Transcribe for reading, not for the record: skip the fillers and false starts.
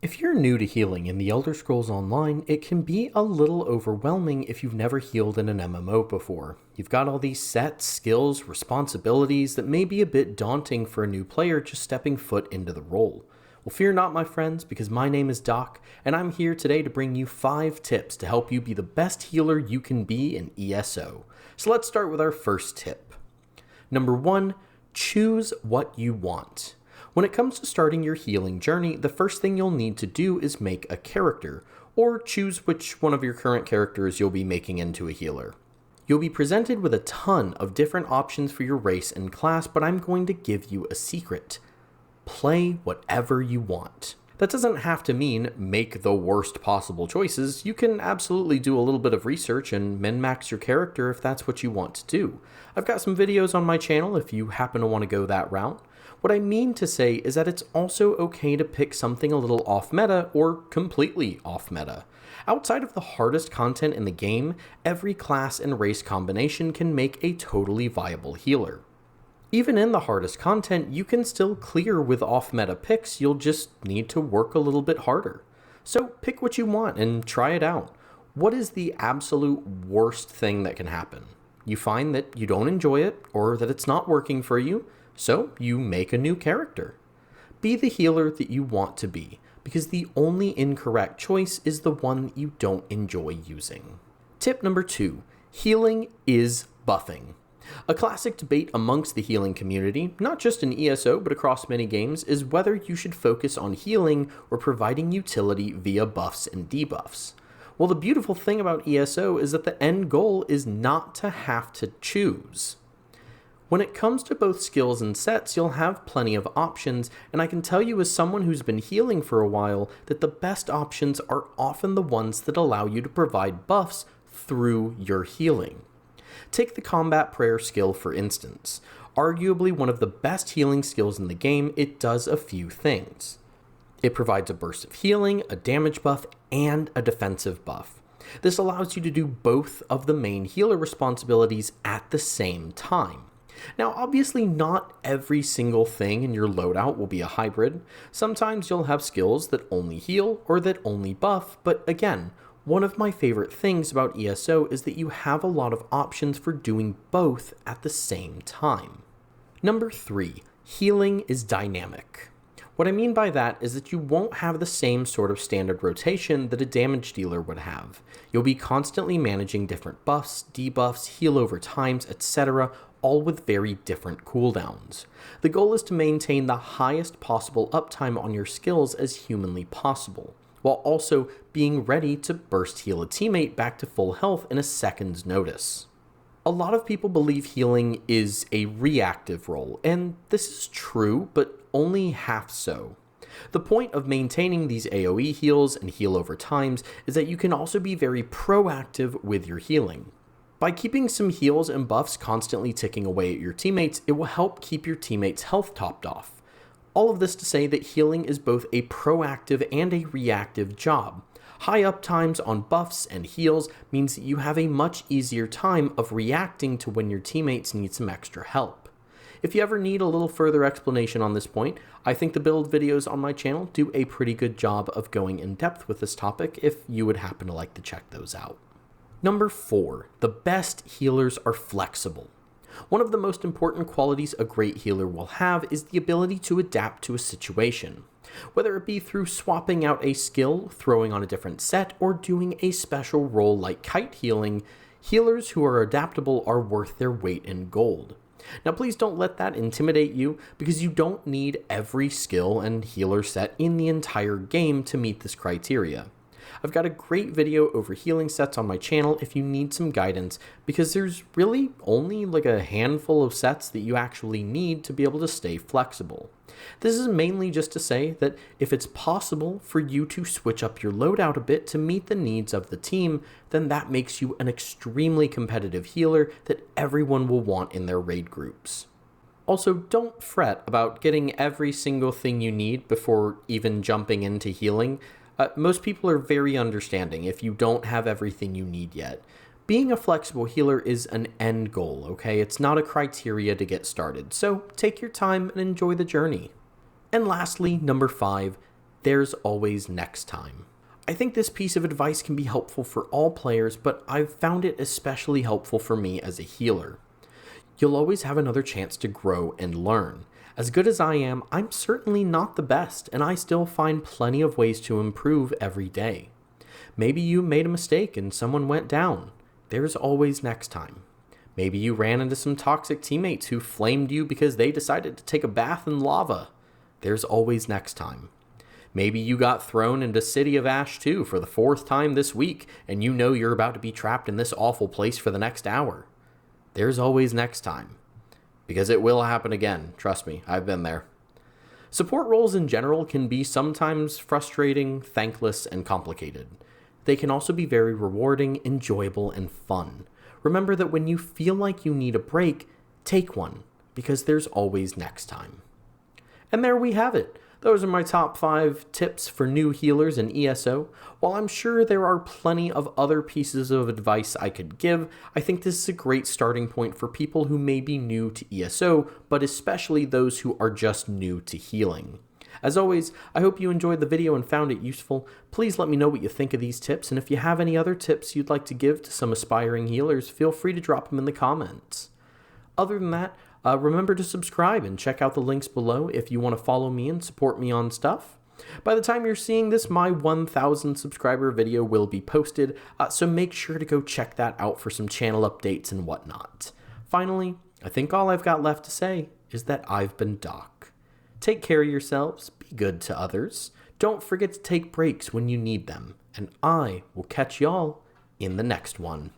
If you're new to healing in the Elder Scrolls Online, it can be a little overwhelming if you've never healed in an MMO before. You've got all these sets, skills, responsibilities that may be a bit daunting for a new player just stepping foot into the role. Well, fear not, my friends, because my name is Doc, and I'm here today to bring you 5 tips to help you be the best healer you can be in ESO. So let's start with our first tip. Number 1, choose what you want. When it comes to starting your healing journey, the first thing you'll need to do is make a character, or choose which one of your current characters you'll be making into a healer. You'll be presented with a ton of different options for your race and class, but I'm going to give you a secret. Play whatever you want. That doesn't have to mean make the worst possible choices. You can absolutely do a little bit of research and min-max your character if that's what you want to do. I've got some videos on my channel if you happen to want to go that route. What I mean to say is that it's also okay to pick something a little off meta or completely off meta. Outside of the hardest content in the game, every class and race combination can make a totally viable healer. Even in the hardest content, you can still clear with off-meta picks, you'll just need to work a little bit harder. So pick what you want and try it out. What is the absolute worst thing that can happen? You find that you don't enjoy it, or that it's not working for you, so you make a new character. Be the healer that you want to be, because the only incorrect choice is the one that you don't enjoy using. Tip number 2, healing is buffing. A classic debate amongst the healing community, not just in ESO but across many games, is whether you should focus on healing or providing utility via buffs and debuffs. Well, the beautiful thing about ESO is that the end goal is not to have to choose. When it comes to both skills and sets, you'll have plenty of options, and I can tell you as someone who's been healing for a while that the best options are often the ones that allow you to provide buffs through your healing. Take the combat prayer skill for instance. Arguably one of the best healing skills in the game, it does a few things. It provides a burst of healing, a damage buff, and a defensive buff. This allows you to do both of the main healer responsibilities at the same time. Now obviously not every single thing in your loadout will be a hybrid. Sometimes you'll have skills that only heal or that only buff, but again, one of my favorite things about ESO is that you have a lot of options for doing both at the same time. Number 3, healing is dynamic. What I mean by that is that you won't have the same sort of standard rotation that a damage dealer would have. You'll be constantly managing different buffs, debuffs, heal over times, etc., all with very different cooldowns. The goal is to maintain the highest possible uptime on your skills as humanly possible, while also being ready to burst heal a teammate back to full health in a second's notice. A lot of people believe healing is a reactive role, and this is true, but only half so. The point of maintaining these AoE heals and heal over times is that you can also be very proactive with your healing. By keeping some heals and buffs constantly ticking away at your teammates, it will help keep your teammates' health topped off. All of this to say that healing is both a proactive and a reactive job. High uptimes on buffs and heals means that you have a much easier time of reacting to when your teammates need some extra help. If you ever need a little further explanation on this point, I think the build videos on my channel do a pretty good job of going in depth with this topic if you would happen to like to check those out. Number 4, the best healers are flexible. One of the most important qualities a great healer will have is the ability to adapt to a situation. Whether it be through swapping out a skill, throwing on a different set, or doing a special role like kite healing, healers who are adaptable are worth their weight in gold. Now please don't let that intimidate you, because you don't need every skill and healer set in the entire game to meet this criteria. I've got a great video over healing sets on my channel if you need some guidance, because there's really only like a handful of sets that you actually need to be able to stay flexible. This is mainly just to say that if it's possible for you to switch up your loadout a bit to meet the needs of the team, then that makes you an extremely competitive healer that everyone will want in their raid groups. Also, don't fret about getting every single thing you need before even jumping into healing. Most people are very understanding if you don't have everything you need yet. Being a flexible healer is an end goal, okay? It's not a criteria to get started, so take your time and enjoy the journey. And lastly, number 5, there's always next time. I think this piece of advice can be helpful for all players, but I've found it especially helpful for me as a healer. You'll always have another chance to grow and learn. As good as I am, I'm certainly not the best, and I still find plenty of ways to improve every day. Maybe you made a mistake and someone went down. There's always next time. Maybe you ran into some toxic teammates who flamed you because they decided to take a bath in lava. There's always next time. Maybe you got thrown into City of Ash 2 for the 4th time this week, and you know you're about to be trapped in this awful place for the next hour. There's always next time. Because it will happen again. Trust me, I've been there. Support roles in general can be sometimes frustrating, thankless, and complicated. They can also be very rewarding, enjoyable, and fun. Remember that when you feel like you need a break, take one, because there's always next time. And there we have it. Those are my top 5 tips for new healers in ESO. While I'm sure there are plenty of other pieces of advice I could give, I think this is a great starting point for people who may be new to ESO, but especially those who are just new to healing. As always, I hope you enjoyed the video and found it useful. Please let me know what you think of these tips, and if you have any other tips you'd like to give to some aspiring healers, feel free to drop them in the comments. Other than that, remember to subscribe and check out the links below if you want to follow me and support me on stuff. By the time you're seeing this, my 1,000 subscriber video will be posted, so make sure to go check that out for some channel updates and whatnot. Finally, I think all I've got left to say is that I've been Doc. Take care of yourselves, be good to others, don't forget to take breaks when you need them, and I will catch y'all in the next one.